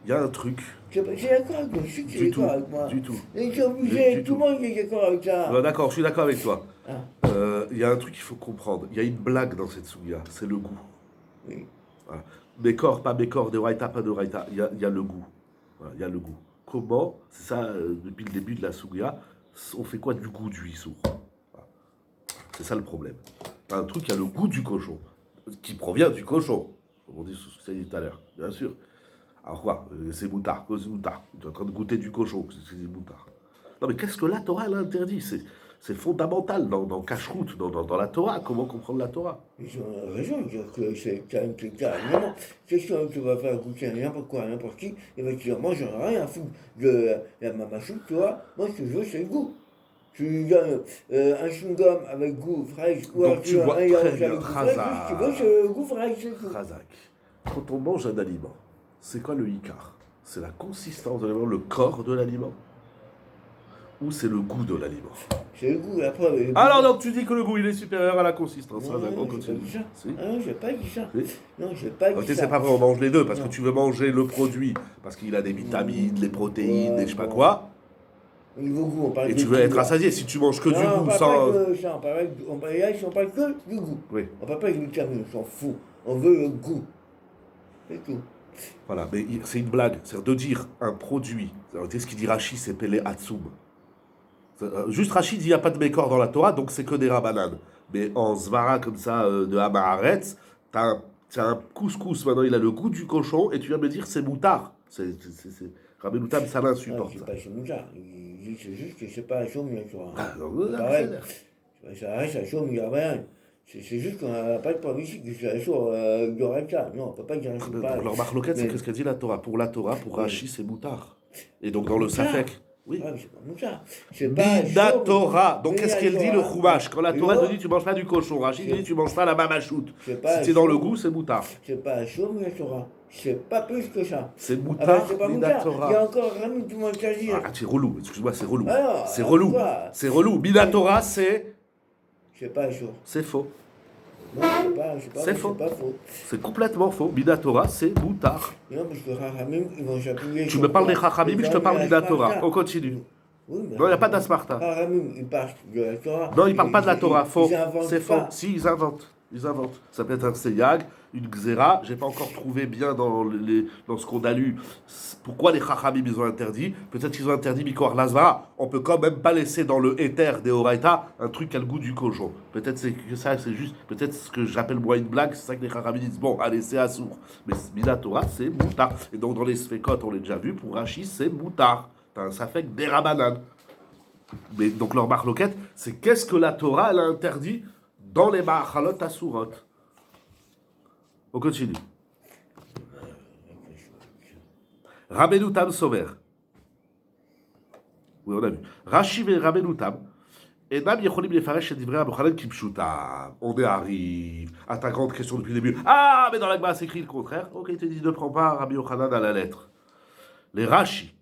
Il y a un truc. C'est d'accord avec moi, je sais que c'est Du tout. d'accord avec moi. Du tout. Et c'est obligé, Du tout le monde est d'accord avec ça. D'accord, je suis d'accord avec toi. Ah, Il y a un truc qu'il faut comprendre. Il y a une blague dans cette souga. C'est le goût. oui. Voilà. Bécor, pas bécor, de Raïta, pas de Raïta. Il y a le goût. Voilà, il y a le goût. Comment? C'est ça, depuis le début de la souga. On fait quoi du goût du issour? Voilà. C'est ça le problème. Un truc, il y a le goût du cochon. Qui provient du cochon. Comme on dit ce que ça dit tout à l'heure, bien sûr. Alors quoi? C'est moutard. C'est moutard. Tu es en train de goûter du cochon. C'est moutard. Non mais qu'est-ce que la Torah elle interdit? C'est fondamental dans Kashrut, dans la Torah. Comment comprendre la Torah? Ils ont raison de dire que c'est carrément. C'est sûr que tu vas faire goûter à n'importe quoi, à n'importe qui, et va te dire, moi j'en ai rien à foutre de la mamachou, tu vois. Moi ce que je veux, c'est le goût. Tu lui donnes un chewing-gum avec goût fraîche, ou Donc tu vois un très yaourt bien, avec goût fraîche, Chazak. tu veux, c'est le goût fraîche, c'est tout. Razak. Quand on mange un aliment, c'est quoi le Icar? C'est la consistance de l'aliment, le corps de l'aliment? Ou c'est le goût de l'aliment? C'est le goût, la preuve. Alors donc tu dis que le goût il est supérieur à la consistance. Non, Razak, on j'ai pas continue. dit ça. Si. Ah non, j'ai pas dit ça. Oui. Non, j'ai pas Ok, dit ça. c'est pas vrai, on mange les deux parce Non. que tu veux manger le produit parce qu'il a des vitamines, les protéines, Ouais, et je sais pas bon. quoi, Au niveau goût, on parle et de tu veux goût, être là. rassasié. Si tu manges que du Non, on goût parle sans. pas de ça, on parle que du goût. Oui, On parle pas de vitamines, on s'en fout. On veut le goût. C'est tout. voilà, mais c'est une blague. C'est-à-dire de dire un produit. C'est ce qu'il dit Rachid, c'est Pelé Hatsum. Juste Rachid dit il n'y a pas de Bécor dans la Torah, donc c'est que des rabananes. Mais en Zvara comme ça, de Hamaharetz, t'as un couscous, maintenant il a le goût du cochon, et tu viens me dire c'est moutard. Rabbeinu Tam, ça Non, l'insupporte. c'est pas chez Moussa. Il dit c'est juste que c'est pas un chaume, il y a Torah. Ah, non, C'est non, pareil. c'est- Ça reste un chaume, il y a rien. C'est juste qu'on n'a pas de preuve ici que c'est un chaume de Reka. Non, on peut pas dire que c'est pas. Leur marloquette, c'est Mais- ce qu'a dit la Torah. Pour la Torah, pour Oui. Rashi, c'est moutard. Et donc dans le Moutard. Safek, oui. Ah, mais c'est pas Moussa. C'est pas un Mida chaume. Torah. Donc Mais qu'est-ce la qu'elle dit le Torah- Chumash? Quand la Torah Non. te dit tu manges pas du cochon, Rachid C'est- dit tu manges pas la mamachoute. C'est pas Si un c'est dans le chaume. goût, c'est moutard. C'est pas un chaume, la Torah. C'est pas plus que ça. C'est Ah ben, moutard, c'est pas Mida Moussa. Il y a Torah. encore Rami, tout le monde qui dire. Ah, c'est relou, excuse-moi, c'est relou. Alors, C'est alors relou. quoi? C'est relou. Mida Torah, c'est C'est pas chaud. faux. Non, C'est faux. C'est pas faux. C'est complètement faux. Mida Torah, c'est moutard. Non, parce que Rahamim, ils vont s'appuyer. Tu sur me parles des quoi? Chachamim, Les je te parle gens Mida de la Torah. Sparta. On continue. Oui, mais Non, il n'y a pas d'Asparta. Rahamim, ils parlent de la Torah. Non, ils ne parlent pas de la Torah. Faux. Ils inventent C'est faux. pas. Si, ils inventent. Ils inventent. Ça peut être un seyag, une xéra. J'ai pas encore trouvé bien dans ce qu'on a lu pourquoi les chachamim ils ont interdit. Peut-être qu'ils ont interdit Mikor Lazvara. On peut quand même pas laisser dans le éther des Horaïta un truc qui a le goût du cochon. Peut-être c'est que ça, c'est juste. Peut-être ce que j'appelle moi une blague, c'est ça que les chachamim disent. Bon, allez, c'est assour. Mais Mida Torah, c'est moutard. Et donc dans les sfekot, on l'a déjà vu, pour Rashi, c'est moutard. T'as un safek des rabanan. Mais donc leur marloquette, c'est qu'est-ce que la Torah, elle a interdit dans les Ma'achalot Asurot. On continue. Rabbeinu Tam Sover. Oui, on a vu. Rashi et Rabbeinu Tam, אינם יכולים לפרש את דברי רבי יוחנן כפשוטם. On y arrive à ta grande question depuis le début. Ah, mais dans la Gemara, c'est écrit le contraire. Ok, il te dit, ne prends pas Rabbi Yochanan à la lettre. Les Rashi,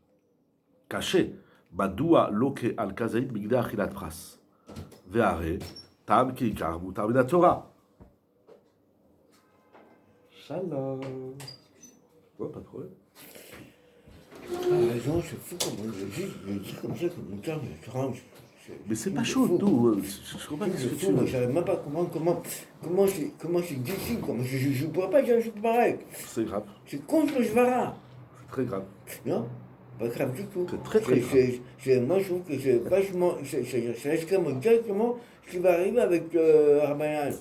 cachés, Madoua loke al kazaït migdeh achilat pras. Ve'are, tam kikar mutar min Torah. Shalom. Ouais, pas de problème. T'as raison, c'est fou comment je dis comme ça que mon terme est étrange. Mais c'est pas chaud, tout. Je comprends pas ce que tu Moi, veux. je savais même pas comment c'est difficile. Je ne pourrais pas dire un truc pareil. C'est grave. C'est contre le Svara. C'est très grave. Non, pas grave du tout. C'est très, très grave. Moi, je trouve que c'est vachement. C'est extrêmement directement ce qui va arriver avec Rabbanan.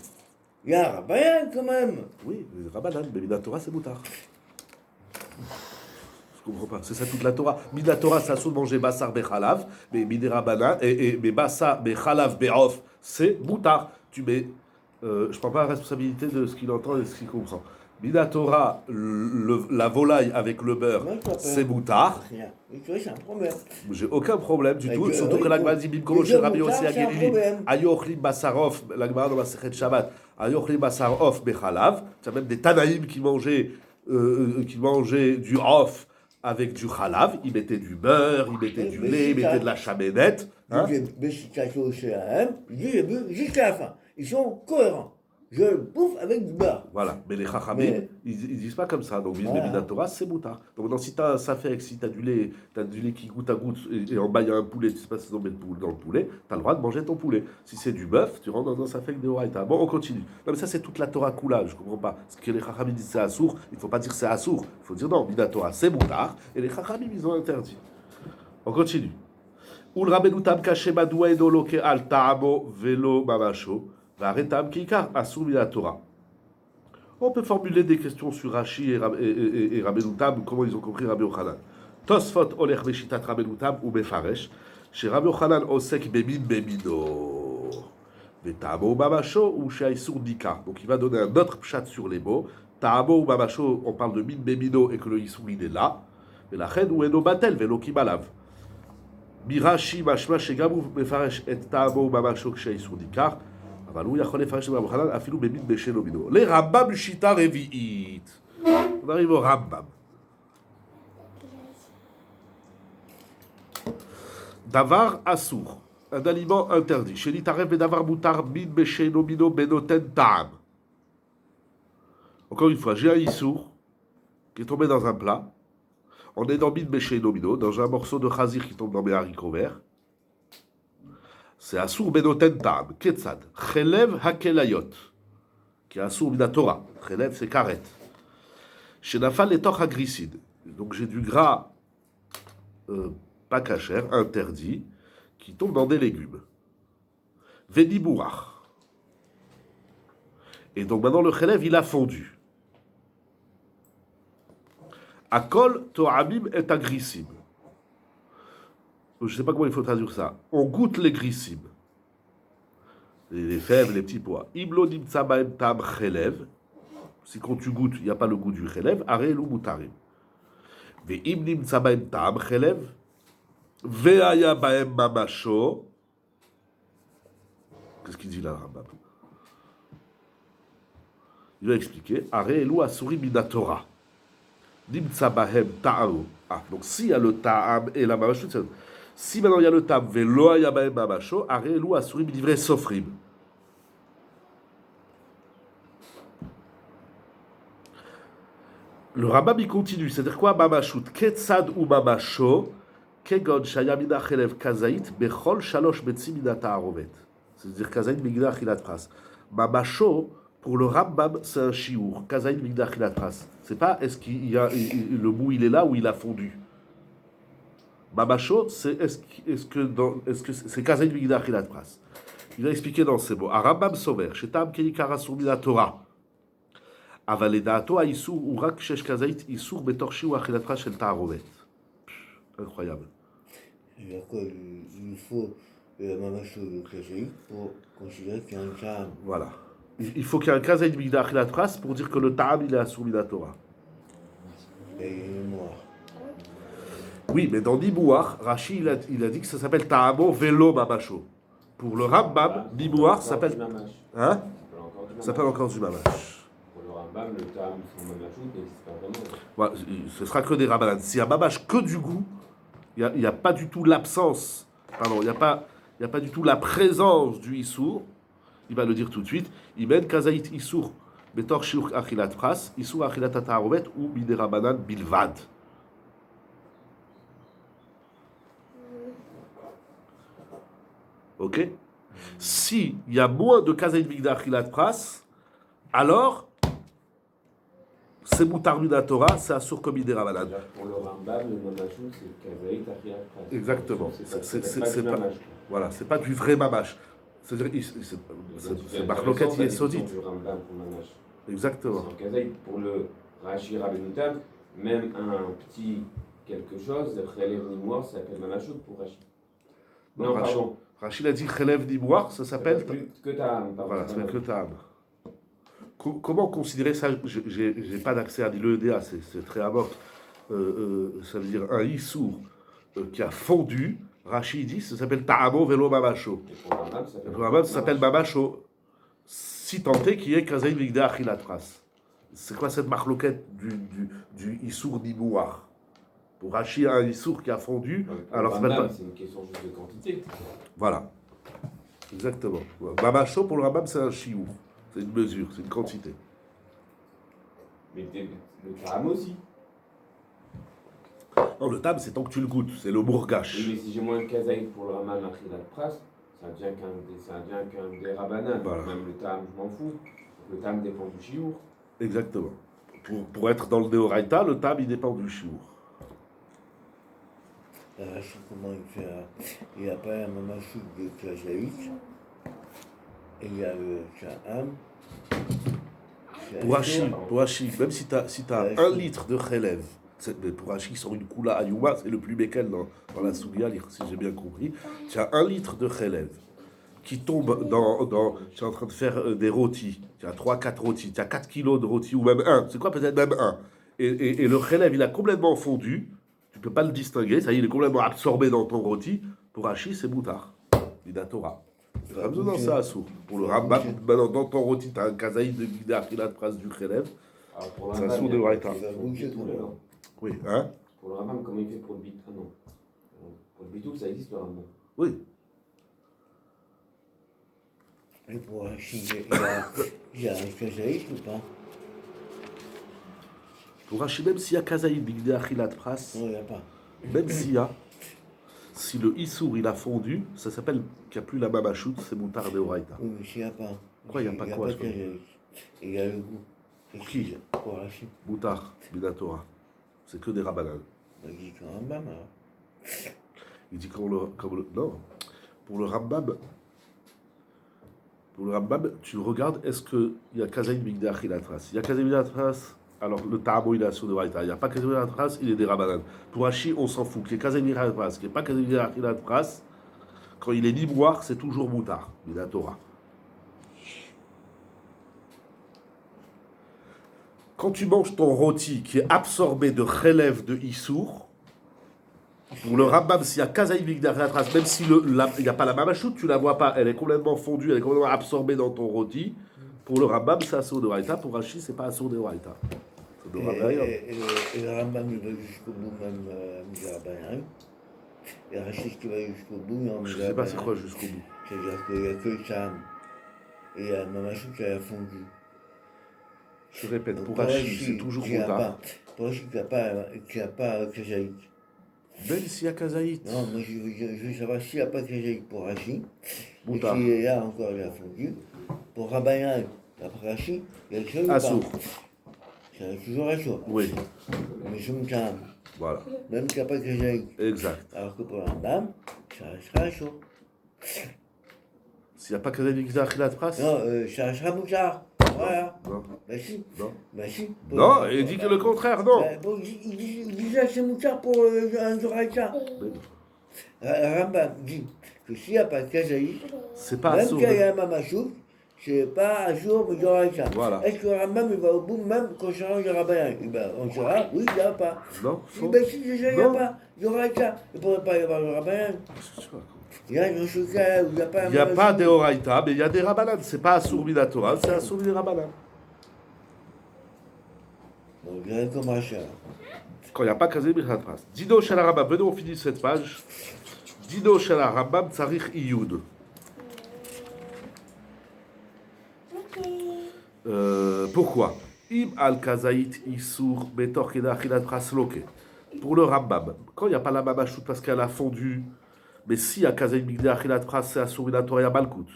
Il y a un Rabbanan quand même. Oui, Rabbanan, mais Mina Torah, c'est moutard. Je comprends pas. C'est ça toute la Torah. Mina Torah, c'est assaut de manger bassar bechalav, mais Mina Rabbanan, mais bassar bechalav be'of, c'est moutard. Tu mets. Je prends pas la responsabilité de ce qu'il entend et de ce qu'il comprend. Mina Torah, la volaille avec le beurre, c'est moutard. Rien. Et tu vois, c'est un problème. J'ai aucun problème du Avec tout. le- Surtout que oui, l'Agma oui. dit Le Bimkomo chez Rabbi moutard, Yossi c'est un Agelili. problème. Ayochli Basarov, l'Agma dans la Sechet Shabbat. Ayochli Basarov Bechalav. Tu as même des Tanaïm qui mangeaient du off avec du chalav. Ils mettaient du beurre, ils mettaient du lait, ils mettaient de la chaménette. Hein? J'ai Beshikato CAM, j'ai bu jusqu'à la fin. Ils sont cohérents. Je le bouffe avec du beurre. Voilà, mais les chachamim, Mais- ils disent pas comme ça. Donc, Voilà. Mina Torah, c'est moutard. Donc, si tu as un safek, si tu as du lait qui goûte à goutte, et en bas il y a un poulet, tu sais pas si on met dans le poulet, tu as le droit de manger ton poulet. Si c'est du bœuf, tu rentres dans un safek de Horaïta. Bon, on continue. Non, mais ça, c'est toute la Torah Kula, je comprends pas. Ce que les chachamim disent c'est assour, il faut pas dire c'est assour. Il faut dire non, Mina Torah, c'est moutard, et les chachamim, ils ont interdit. On continue. Ul rabenu tam kache madoua edoloke al ta'amo velo mamasho, varetam kikar asur mina Torah. On peut formuler des questions sur Rashi et Rabbeinu Tam, comment ils ont compris Rabbi Yochanan. Tosfot olech beshitat Rabbeinu Tam ou befaresh, chez Rabbi Yochanan osek bemin bemino, vetamo ou mamasho ou sheaïsour nika. Donc il va donner un autre pshat sur les mots. Tamo ou mamasho, on parle de min bemino et que le issour il est là. Et la chen ou eno batel velo kimalav. Mirashi mashma shegamu befaresh et tamo ou mamasho sheaïsour nika. אבל הוא יכול לפרש ברבי יוחנן אפילו במין בשל ומינו. לרמב"ם שיטה רביעית. On arrive au Rambam. Davar assour, un aliment interdit. Chez l'itarev bedavar moutar min besheno mino benoten ta'am. Encore une fois, j'ai un issour qui est tombé dans un plat. On est dans min besheno mino, dans un morceau de chazir qui tombe dans mes haricots verts. C'est Assour Benoten Tam, Ketzad, Chelev Hakelayot, qui est Assour Mina Torah. Chelev, c'est karet. Shenafal et Toch Agrisid. Donc j'ai du gras pas cachère, interdit, qui tombe dans des légumes. Vedi Bourach. Et donc maintenant le Chelev, il a fondu. Akol To'amim et Agrisim. Je ne sais pas comment il faut traduire ça. On goûte les grissim. Les fèves, les petits pois. Imlo nimtsa baem tam chelev. Si quand tu goûtes, il n'y a pas le goût du chelev, arel ou mutarim. Ve im nimtsa baem tam chelev. Ve aya baem mamasho. Qu'est-ce qu'il dit là, Rambam? Il va expliquer. Arel ou asuri mina Torah. Nimtsa baem ta'am. Ah, donc s'il y a le ta'am et la mamasho, c'est... Si maintenant il y a le tam, velo ayabaem mamasho, arelu asurim livré sofrim. Le Rambam il continue, c'est-à-dire quoi mamashut ketzad ou mamasho, kegon shayamina chelev kazaït, bechol shalosh betzi minata arovet. C'est-à-dire kazaït migdar chilat pras. Mamasho, pour le Rambam, c'est un chiour. Kazaït migdar chilat pras. C'est pas est-ce qu'il y a le bout il est là ou il a fondu. Mamasho, c'est est-ce que c'est Kazaït Migdar Chilat Pras. Il a expliqué dans ces mots. Arambam Sover, Shetam Keikar Asur Mina Torah. Avaledato Aïsour ou Rak Shesh Kazaït Issour Betorchi ou Achilat Pras Shel Ta'arovet. Incroyable. C'est-à-dire qu'il faut la mamacho de Kazaït pour considérer qu'il y a un Ta'am. Voilà. Il faut qu'il y ait un Kazaït Migdar Chilat Pras pour dire que le Ta'am il est Asur Mina Torah. Et il est mort. Oui, mais dans Dibouach, Rashi il a dit que ça s'appelle Ta'amo Velo Mamasho. Pour le Rambam, Bibouar s'appelle. Du mamash. Hein? Ça Ça s'appelle encore du mamash. Pour le Rambam, le tam son mamachout n'existe pas vraiment. Voilà, ce sera que des rabanan. S'il y a mamash que du goût, il n'y a pas du tout l'absence, pardon, il n'y a pas du tout la présence du issour, il va le dire tout de suite, Iben kazaït issour, betor shiur achilat pras, issour achilat atarovet ou bide rabanan bilvad. Ok? S'il y a moins de kazaït bide achilat pras, alors c'est moutar mina Torah, c'est assur comme bide rabanan. C'est-à-dire que pour le Rambam, le mamachout, c'est kazaït achilat pras. Exactement. C'est pas du mamash. Voilà, c'est pas du vrai mamash. C'est-à-dire, c'est Marloquet qui est saudite. Du Rambam pour mamash. Exactement. En kazaït, pour le Rashi Rabbeinu Tam, même un petit quelque chose, le relève nimoir, ça s'appelle mamachout pour Rashi. Non, Rashi- pardon. Rachid a dit relève d'Iboire, ça s'appelle. Que Ta'am, pardon. Voilà, ça s'appelle que Ta'am. Comment considérer ça? J'ai pas d'accès à l'EDA, c'est très amorphe. Ça veut dire un issour qui a fondu. Rachid dit, ça s'appelle Ta'amo Velo Mamacho. Et pour le Rambam, ça Et pour Rambam, ça s'appelle Mamacho. Si tenté qui est Kazaï Vigda Achilatras. C'est quoi cette marloquette du issour d'Iboire? Pour Rachid, un issour qui a fondu, Pour alors le ça s'appelle Rambam, pas. c'est une question juste de quantité. Voilà. Exactement. Mamacho pour le Rambam, c'est un chiour. C'est une mesure, c'est une quantité. Mais le Ta'am aussi. Non, le tam, c'est tant que tu le goûtes, c'est le bourgache. Oui, mais si j'ai moins de kazaït pour le Rambam Achilat Pras, ça devient qu'un des Rabbanan. Voilà. Même le Ta'am, je m'en fous. Le Ta'am dépend du chiour. Exactement. Pour être dans le Néoraïta, le tam, il dépend du chiour. Rachid, comment il fait? Il n'y a pas un mamachout de kazaït. Et il y a le Sha'am. Pour Rachid, même si tu as 1 litre de relève, pour Rachid qui sort une coula à Yuma, c'est le plus béquel dans la Sougia, si j'ai bien compris. Tu as 1 litre de relève qui tombe tu es en train de faire des rôtis, tu as 3-4 rôtis, tu as 4 kilos de rôtis, ou même 1, c'est quoi peut-être même 1. Et le relève, il a complètement fondu, tu ne peux pas le distinguer, ça y est, il est complètement absorbé dans ton rôti. Pour Rachid, c'est moutard, Torah. Il a besoin de ça à sourd. Pour le Rambam, maintenant dans ton rôti, tu as un kazaïd de guida qui a de phrase du relève. Alors pour C'est le un Rambam, sourd de Wraïta. il y a tout le Rambam. Oui, hein? Pour le Rambam, comment il fait pour le bit? Ah non. Pour le bitou, ça existe le Rambam. Oui. Et pour Rachid, il y a un kazaït ou pas? Pour Rachid, même s'il y a kazaïd de guida achilat pras, Non, il n'y a pas. même s'il y a, si le issour il a fondu, ça s'appelle qu'il n'y a plus la mamachout, c'est moutard de Wraïta. Oui, mais s'il n'y a pas. Quoi, il n'y a pas quoi, de je comprends. kazaït. Et il y a le goût. Pour qui? Pour Rachid. Moutard, Torah. C'est que des rabanan. Il dit qu'un Rambam, alors. Il dit non. Pour le Rambam, tu regardes, est-ce qu'il y a kazaïd bigda achilatras? Il y a kazaïd bigda achilatras, alors le ta'amo il est sur de Wraïta. Il n'y a pas kazaïd bigda achilatras, il est des rabanan. Pour Hachi, on s'en fout. Qu'il y ait kazaïd bigda achilatras, qu'il n'y ait pas kazaïd bigda achilatras, quand il est niboire, c'est toujours moutard, bigda Torah. Quand tu manges ton rôti qui est absorbé de relève de issour, pour le Rambam, s'il y a kazaïd bigda achilatras, même si il n'y a pas la mamachout, tu ne la vois pas, elle est complètement fondue, elle est complètement absorbée dans ton rôti. Pour le Rambam, c'est assour de Wraïta. Pour Rashi, c'est pas assour de Wraïta. Ça devra rien. Et le Rambam, il va jusqu'au bout, même Mizrabayan. Et Rachid qui va jusqu'au bout, non, Je ne sais pas c'est quoi jusqu'au bout. C'est-à-dire qu'il n'y a que le Sha'am. Et il y a Mamachou qui a fondu. Je répète, pour Pour Rashi, c'est toujours moutard. Pour Rachid qui n'a pas kazaït. Même s'il y a kazaït. Non, moi je veux savoir s'il n'y a pas kazaït pour Rachid. Et Moutard. qui est là encore, il a fondu. Pour Rabbayan, après Rachid, il y a quelque chose ou pas? Assour. C'est toujours Assour. Oui, Mais je me calme. voilà. Même qu'il n'y a pas kazaït. Exact. Alors que pour Rambam, ça restera Assour. S'il n'y a pas kazaït bigda achilatras. Non, ça restera Moutard. Voilà. Non. Bah si. Non. Bah si. Non, il dit que le contraire, non. Bon, il dit là, c'est Moutard pour un Zoraïta. Rambam dit que s'il n'y a pas de kazaït, C'est pas même assour. qu'il y a un Mamachou, c'est pas un jour de Zoraïta. Voilà. Est-ce que Rambam il va au bout même quand je range le rabbin? On dira, oui, il n'y a pas. Non, Il dit, faux. ben si déjà il n'y a Non. pas Zoraïta, il ne pourrait pas y avoir le rabbin. Qu'est-ce que tu racontes? Là, dans ce cas, où il n'y a pas Il n'y a pas des Horaïta, mais il y a des Rabbanan. C'est pas Assour Minatora, c'est Assour Rabbanan. Bon, je dirais comme Racha. Quand il n'y a pas Kazé Birchat Pras. Dino Shel Rambam, venez, on finit cette page. Dino Shel Rambam, Tsarich Iyud. Pourquoi Im al Kazaït Issour Betor Keda Achilat Pras Loke. Pour le Rambam, quand il n'y a pas la mamachout parce qu'elle a fondu, mais si à Kazaït Migde Achilat Pras, c'est Assour Minatora, il y a Malkout.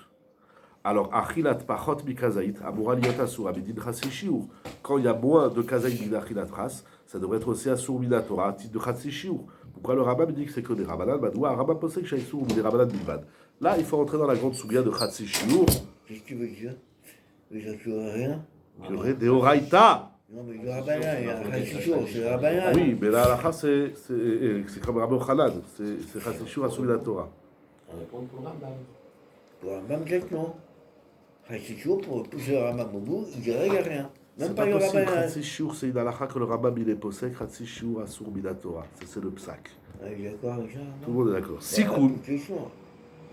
Alors, Achilat Pachot Mikazaït, Amoura Liot Assour, Abedin Chassi Shiur. Quand il y a moins de Kazaït Migde Achilat Pras, ça devrait être aussi Assour Minatora, à titre de Chassi Shiur. Pourquoi le Rambam dit que c'est que des Rabbanan Badoua, Rambam pensait que c'est Issour ou des Rabbanan Bilvad. Là, il faut rentrer dans la grande souga de Chassi Shiur. Qu'est-ce que tu veux dire? Mais ça ne rien. Il y aurait des Horaïta. Non, mais le Rabbanan, il y a un Chassichour, c'est le Rabbanan. Oui, mais là, la c'est comme Rabbi Khalad, c'est Chassi Shiur Assour Minatora. On répond pour Rambam. Pour Rambam, peut-être non. Chassichour, pour pousser le Rambam au bout, il dirait qu'il n'y a rien. Même C'est pas pas le possible, Rabbanan. Chassi Shiur, c'est une halakha que le Rambam il est possède, Chassi Shiur Assour Minatora. C'est le psak. Ah, il est d'accord avec ça? Tout le monde est d'accord. Il Sikoun. n'y a pas de question.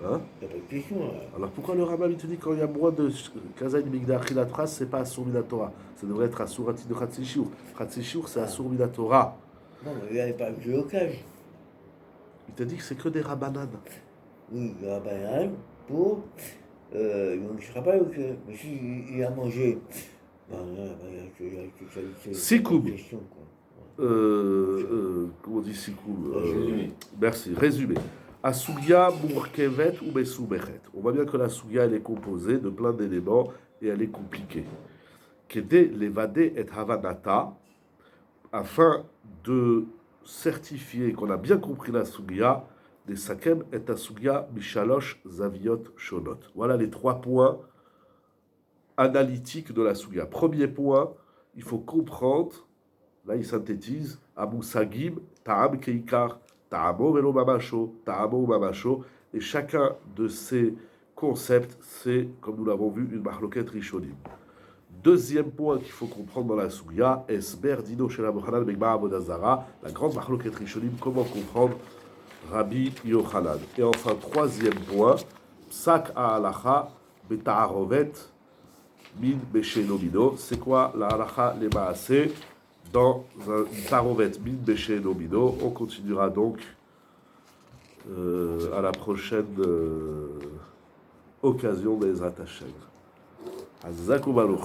Hein? Il n'y a pas de question, là. Alors pourquoi le Rambam il te dit quand il y a moins de Kazaï Migda Achilat Pras, c'est pas Assour Minatora. Ça devrait être Assour Ati de Chassi Shiur. Chassi Shiur, c'est Assour Minatora. Non, mais il n'y avait pas de blocage. Il te dit que c'est que des Rabbanan. Oui, le Rabbanan, pour. Il ne sera pas ok. Mais s'il a mangé. Ben, là, c'est Sikoum. une question, quoi. Comment on dit Sikoum Résumé. Merci. Résumé. Asugia Mourkevet ou Mesouberet. On voit bien que la Sugia elle est composée de plein d'éléments et elle est compliquée. Kede Levade et Havanata, afin de certifier qu'on a bien compris la Sugia, des Sakem et Asugia Mishalosh Zaviot Shonot. Voilà les 3 points analytiques de la Sugia. Premier point, il faut comprendre, là il synthétise, Abu Sagim, Ta'am Keikar, Ta'amo Velo Mamasho, Ta'amo Mamasho, et chacun de ces concepts, c'est, comme nous l'avons vu, une marloquette rishonim. Deuxième point qu'il faut comprendre dans la Souya, Esber Dino Shel Yochanan Begma Avodazara, la grande marloquette rishonim, comment comprendre Rabbi Yochanan. Et enfin, troisième point, Psak Ha'alacha Beta'arovet Min Beshenomino. C'est quoi la halacha les maaseh dans un tarovet min Beshenomino? On continuera donc à la prochaine occasion des Hashem. Azakou Baruch.